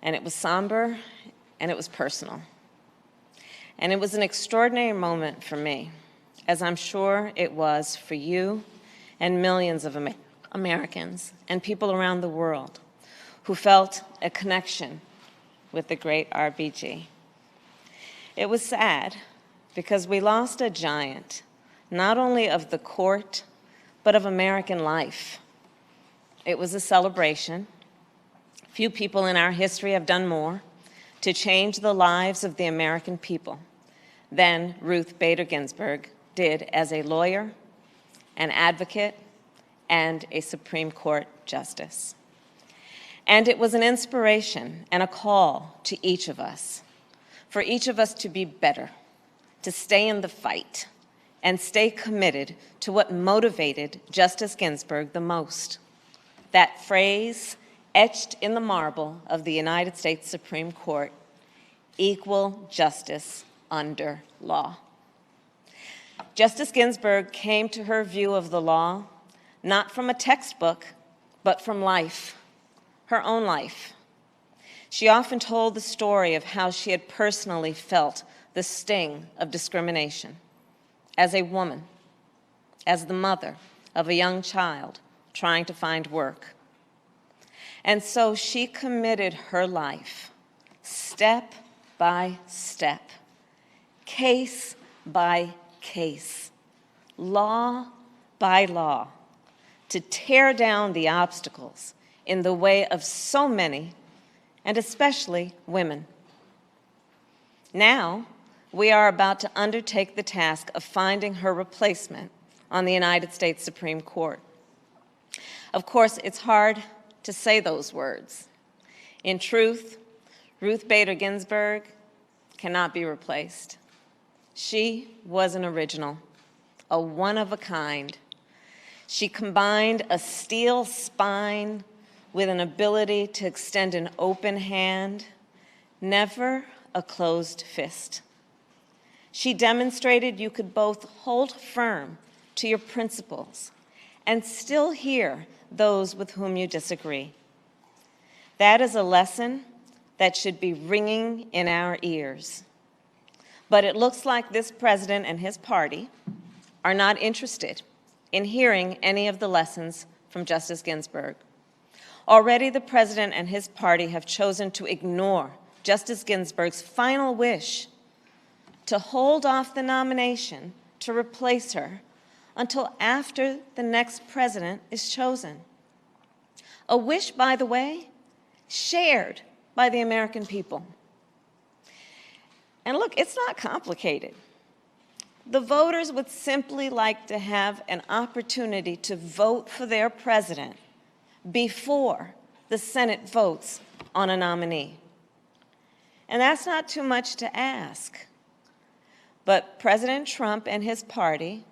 and it was somber, and it was personal. And it was an extraordinary moment for me, as I'm sure it was for you and millions of Americans and people around the world who felt a connection with the great RBG. It was sad because we lost a giant, not only of the court, but of American life. It was a celebration. Few people in our history have done more to change the lives of the American people than Ruth Bader Ginsburg did as a lawyer, an advocate, and a Supreme Court justice. And it was an inspiration and a call to each of us, for each of us to be better, to stay in the fight, and stay committed to what motivated Justice Ginsburg the most. That phrase etched in the marble of the United States Supreme Court, equal justice under law. Justice Ginsburg came to her view of the law not from a textbook, but from life, her own life. She often told the story of how she had personally felt the sting of discrimination as a woman, as the mother of a young child trying to find work. And so she committed her life, step by step, case by case, law by law, to tear down the obstacles in the way of so many, and especially women. Now, we are about to undertake the task of finding her replacement on the United States Supreme Court. Of course, it's hard to say those words. In truth, Ruth Bader Ginsburg cannot be replaced. She was an original, a one-of-a-kind. She combined a steel spine with an ability to extend an open hand, never a closed fist. She demonstrated you could both hold firm to your principles and still hear those with whom you disagree. That is a lesson that should be ringing in our ears. But it looks like this president and his party are not interested in hearing any of the lessons from Justice Ginsburg. Already the president and his party have chosen to ignore Justice Ginsburg's final wish to hold off the nomination to replace her until after the next president is chosen. A wish, by the way, shared by the American people. And look, it's not complicated. The voters would simply like to have an opportunity to vote for their president before the Senate votes on a nominee. And that's not too much to ask. But President Trump and his party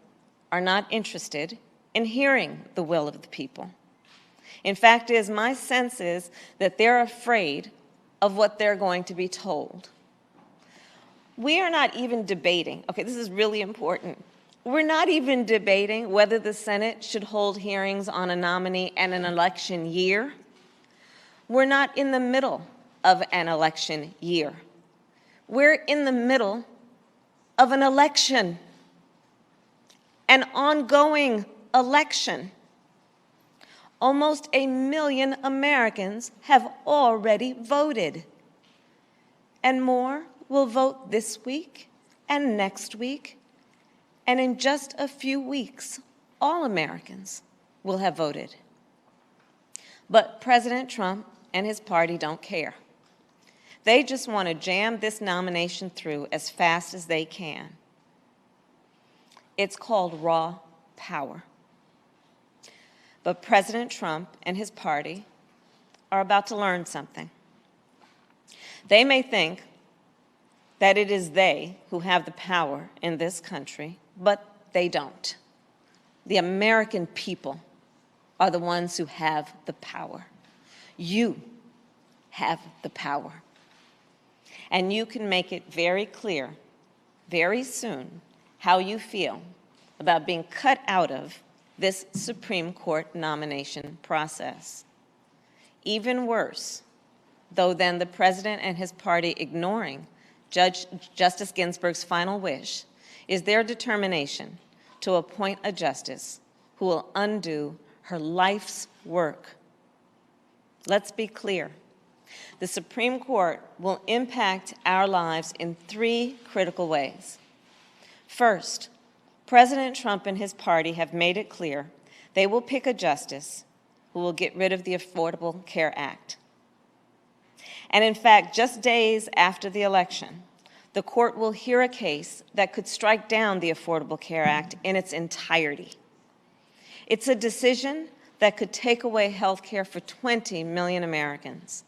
are not interested in hearing the will of the people. In fact, my sense is that they're afraid of what they're going to be told. We are not even debating, okay, this is really important. We're not even debating whether the Senate should hold hearings on a nominee in an election year. We're not in the middle of an election year. We're in the middle of an election, an ongoing election. Almost 1 million Americans have already voted, and more will vote this week and next week, and in just a few weeks, all Americans will have voted. But President Trump and his party don't care. They just want to jam this nomination through as fast as they can. It's called raw power. But President Trump and his party are about to learn something. They may think that it is they who have the power in this country, but they don't. The American people are the ones who have the power. You have the power. And you can make it very clear, very soon, how you feel about being cut out of this Supreme Court nomination process. Even worse, though then the president and his party ignoring Justice Ginsburg's final wish, is their determination to appoint a justice who will undo her life's work. Let's be clear. The Supreme Court will impact our lives in 3 critical ways. First, President Trump and his party have made it clear they will pick a justice who will get rid of the Affordable Care Act. And in fact, just days after the election, the court will hear a case that could strike down the Affordable Care Act in its entirety. It's a decision that could take away health care for 20 million Americans.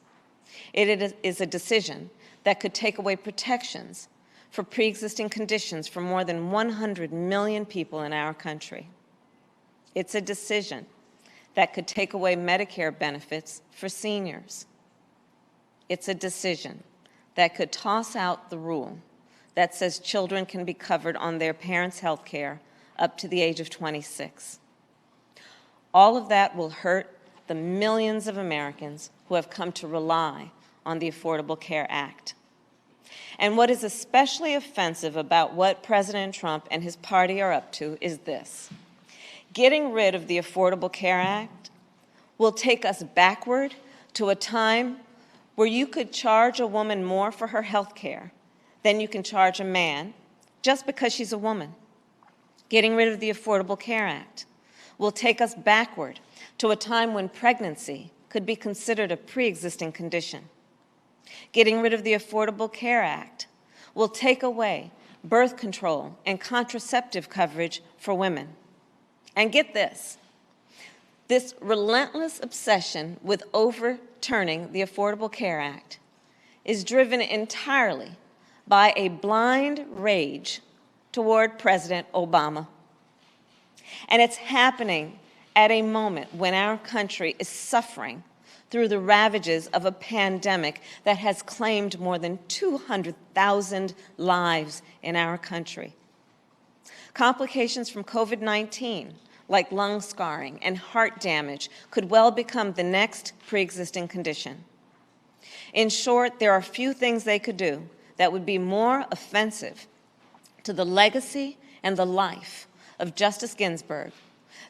It is a decision that could take away protections for pre-existing conditions for more than 100 million people in our country. It's a decision that could take away Medicare benefits for seniors. It's a decision that could toss out the rule that says children can be covered on their parents' health care up to the age of 26. All of that will hurt the millions of Americans who have come to rely on the Affordable Care Act. And what is especially offensive about what President Trump and his party are up to is this. Getting rid of the Affordable Care Act will take us backward to a time where you could charge a woman more for her health care than you can charge a man just because she's a woman. Getting rid of the Affordable Care Act will take us backward to a time when pregnancy could be considered a pre-existing condition. Getting rid of the Affordable Care Act will take away birth control and contraceptive coverage for women. And get this relentless obsession with overturning the Affordable Care Act is driven entirely by a blind rage toward President Obama. And it's happening at a moment when our country is suffering through the ravages of a pandemic that has claimed more than 200,000 lives in our country. Complications from COVID-19, like lung scarring and heart damage, could well become the next pre-existing condition. In short, there are few things they could do that would be more offensive to the legacy and the life of Justice Ginsburg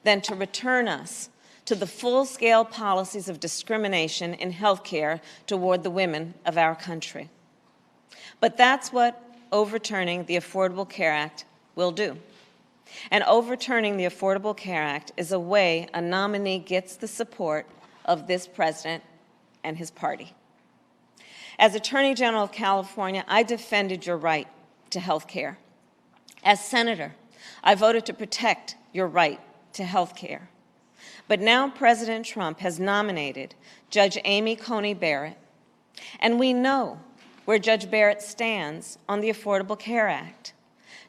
than to return us to the full-scale policies of discrimination in health care toward the women of our country. But that's what overturning the Affordable Care Act will do. And overturning the Affordable Care Act is a way a nominee gets the support of this president and his party. As Attorney General of California, I defended your right to health care. As senator, I voted to protect your right to health care. But now President Trump has nominated Judge Amy Coney Barrett, and we know where Judge Barrett stands on the Affordable Care Act.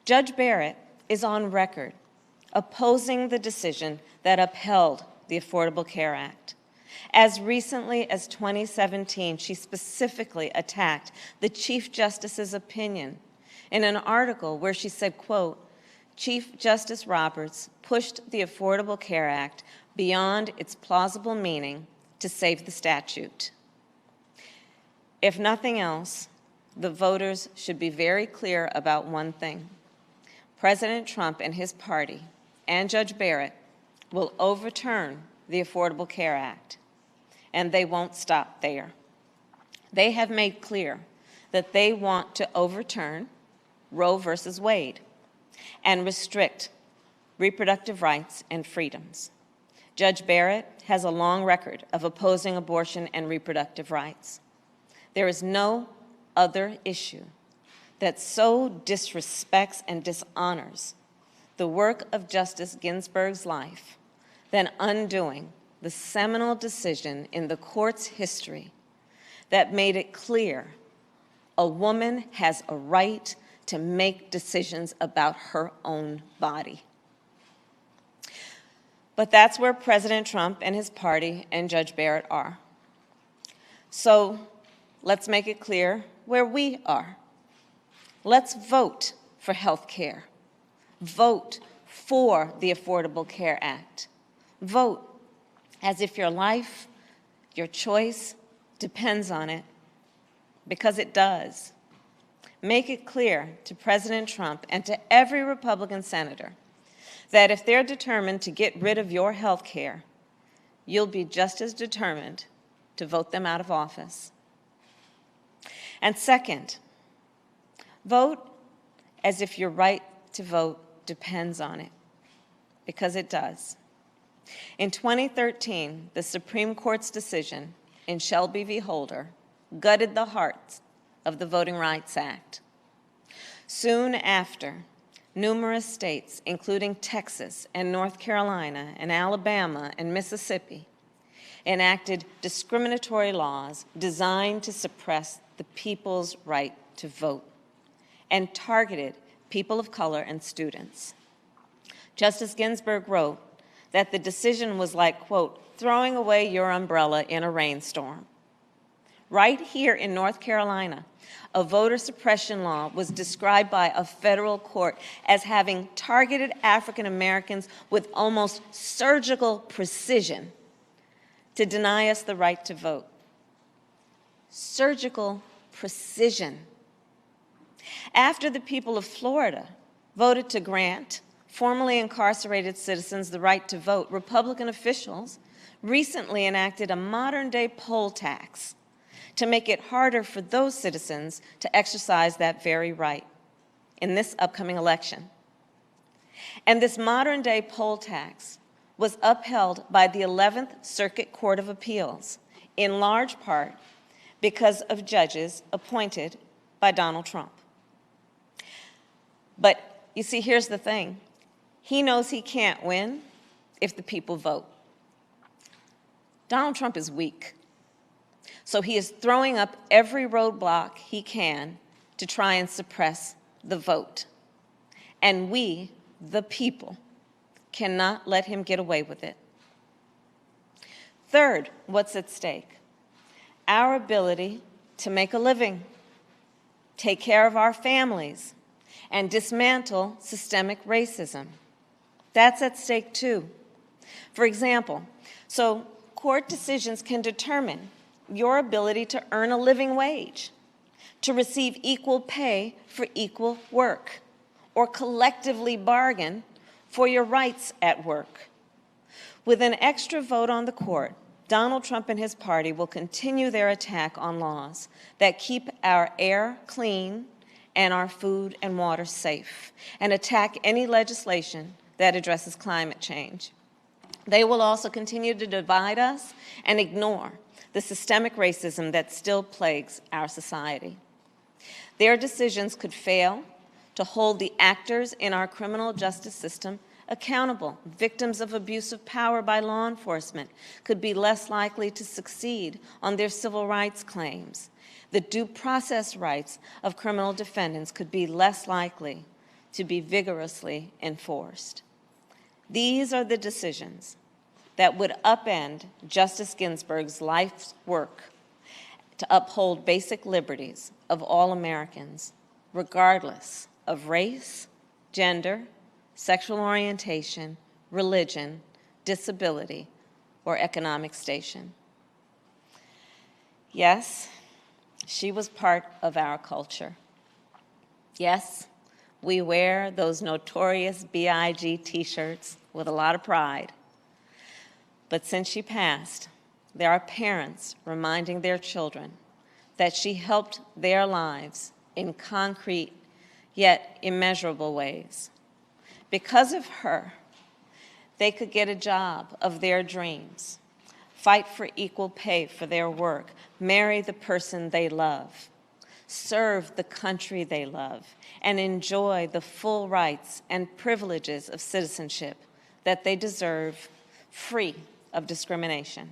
Judge Barrett is on record opposing the decision that upheld the Affordable Care Act. As recently as 2017, she specifically attacked the Chief Justice's opinion in an article where she said, quote, Chief Justice Roberts pushed the Affordable Care Act beyond its plausible meaning to save the statute. If nothing else, the voters should be very clear about one thing. President Trump and his party and Judge Barrett will overturn the Affordable Care Act, and they won't stop there. They have made clear that they want to overturn Roe versus Wade and restrict reproductive rights and freedoms. Judge Barrett has a long record of opposing abortion and reproductive rights. There is no other issue that so disrespects and dishonors the work of Justice Ginsburg's life than undoing the seminal decision in the court's history that made it clear a woman has a right to make decisions about her own body. But that's where President Trump and his party and Judge Barrett are. So let's make it clear where we are. Let's vote for health care. Vote for the Affordable Care Act. Vote as if your life, your choice depends on it because it does. Make it clear to President Trump and to every Republican senator that if they're determined to get rid of your health care, you'll be just as determined to vote them out of office. And second, vote as if your right to vote depends on it, because it does. In 2013, the Supreme Court's decision in Shelby v. Holder gutted the heart of the Voting Rights Act. Soon after, numerous states, including Texas and North Carolina and Alabama and Mississippi, enacted discriminatory laws designed to suppress the people's right to vote and targeted people of color and students. Justice Ginsburg wrote that the decision was like, quote, throwing away your umbrella in a rainstorm. Right here in North Carolina, a voter suppression law was described by a federal court as having targeted African Americans with almost surgical precision to deny us the right to vote. Surgical precision. After the people of Florida voted to grant formerly incarcerated citizens the right to vote, Republican officials recently enacted a modern-day poll tax to make it harder for those citizens to exercise that very right in this upcoming election. And this modern-day poll tax was upheld by the 11th Circuit Court of Appeals, in large part because of judges appointed by Donald Trump. But you see, here's the thing. He knows he can't win if the people vote. Donald Trump is weak. So he is throwing up every roadblock he can to try and suppress the vote. And we, the people, cannot let him get away with it. Third, what's at stake? Our ability to make a living, take care of our families, and dismantle systemic racism. That's at stake too. For example, so court decisions can determine your ability to earn a living wage, to receive equal pay for equal work, or collectively bargain for your rights at work. With an extra vote on the court, Donald Trump and his party will continue their attack on laws that keep our air clean and our food and water safe, and attack any legislation that addresses climate change. They will also continue to divide us and ignore the systemic racism that still plagues our society. Their decisions could fail to hold the actors in our criminal justice system accountable. Victims of abuse of power by law enforcement could be less likely to succeed on their civil rights claims. The due process rights of criminal defendants could be less likely to be vigorously enforced. These are the decisions that would upend Justice Ginsburg's life's work to uphold basic liberties of all Americans, regardless of race, gender, sexual orientation, religion, disability, or economic station. Yes, she was part of our culture. Yes, we wear those notorious BIG t-shirts with a lot of pride. But since she passed, there are parents reminding their children that she helped their lives in concrete yet immeasurable ways. Because of her, they could get a job of their dreams, fight for equal pay for their work, marry the person they love, serve the country they love, and enjoy the full rights and privileges of citizenship that they deserve, free of discrimination.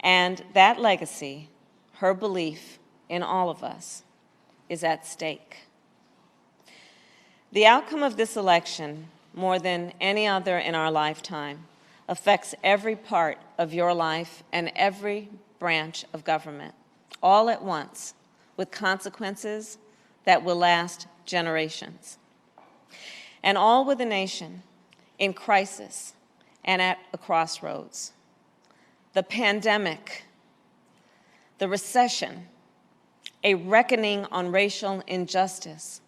And that legacy, her belief in all of us, is at stake. The outcome of this election, more than any other in our lifetime, affects every part of your life and every branch of government, all at once, with consequences that will last generations. And all with a nation in crisis and at a crossroads. The pandemic, the recession, a reckoning on racial injustice,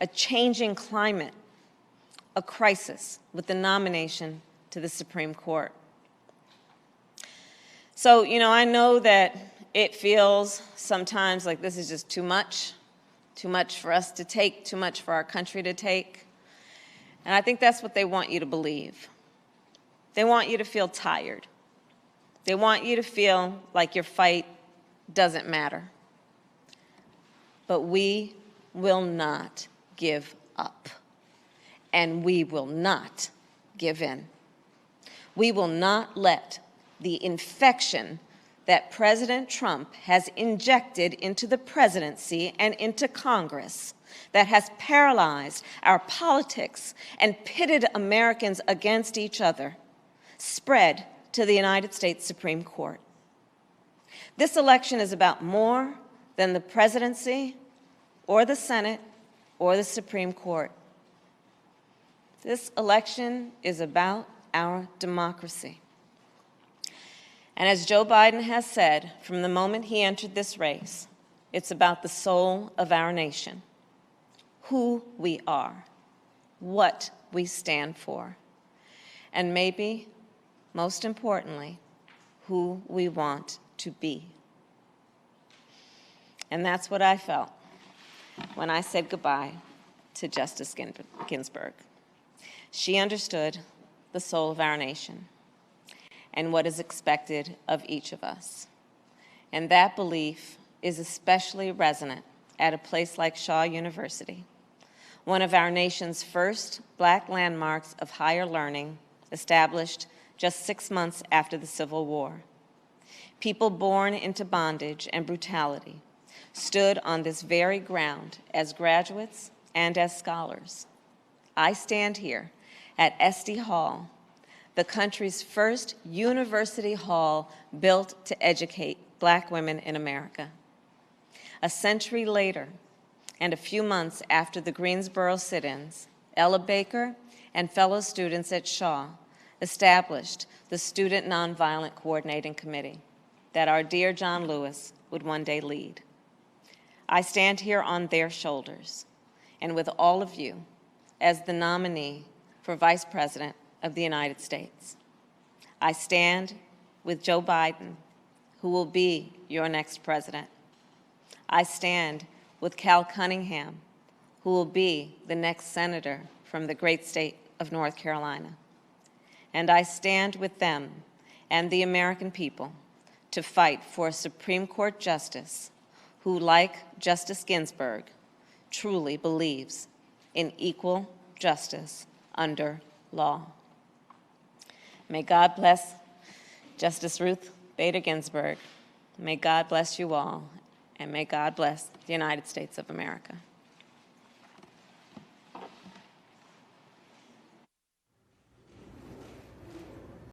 a changing climate, a crisis with the nomination to the Supreme Court. So, I know that it feels sometimes like this is just too much for us to take, too much for our country to take. And I think that's what they want you to believe. They want you to feel tired. They want you to feel like your fight doesn't matter. But we will not give up. And we will not give in. We will not let the infection that President Trump has injected into the presidency and into Congress, that has paralyzed our politics and pitted Americans against each other, spread to the United States Supreme Court. This election is about more than the presidency or the Senate or the Supreme Court. This election is about our democracy. And as Joe Biden has said from the moment he entered this race, it's about the soul of our nation, who we are, what we stand for, and maybe, most importantly, who we want to be. And that's what I felt when I said goodbye to Justice Ginsburg. She understood the soul of our nation and what is expected of each of us. And that belief is especially resonant at a place like Shaw University, one of our nation's first Black landmarks of higher learning, established just 6 months after the Civil War. People born into bondage and brutality stood on this very ground as graduates and as scholars. I stand here at SD Hall, the country's first university hall built to educate Black women in America. A century later, and a few months after the Greensboro sit-ins, Ella Baker and fellow students at Shaw established the Student Nonviolent Coordinating Committee that our dear John Lewis would one day lead. I stand here on their shoulders and with all of you as the nominee for Vice President of the United States. I stand with Joe Biden, who will be your next president. I stand with Cal Cunningham, who will be the next senator from the great state of North Carolina. And I stand with them and the American people to fight for a Supreme Court justice who, like Justice Ginsburg, truly believes in equal justice under law. May God bless Justice Ruth Bader Ginsburg. May God bless you all, and may God bless the United States of America.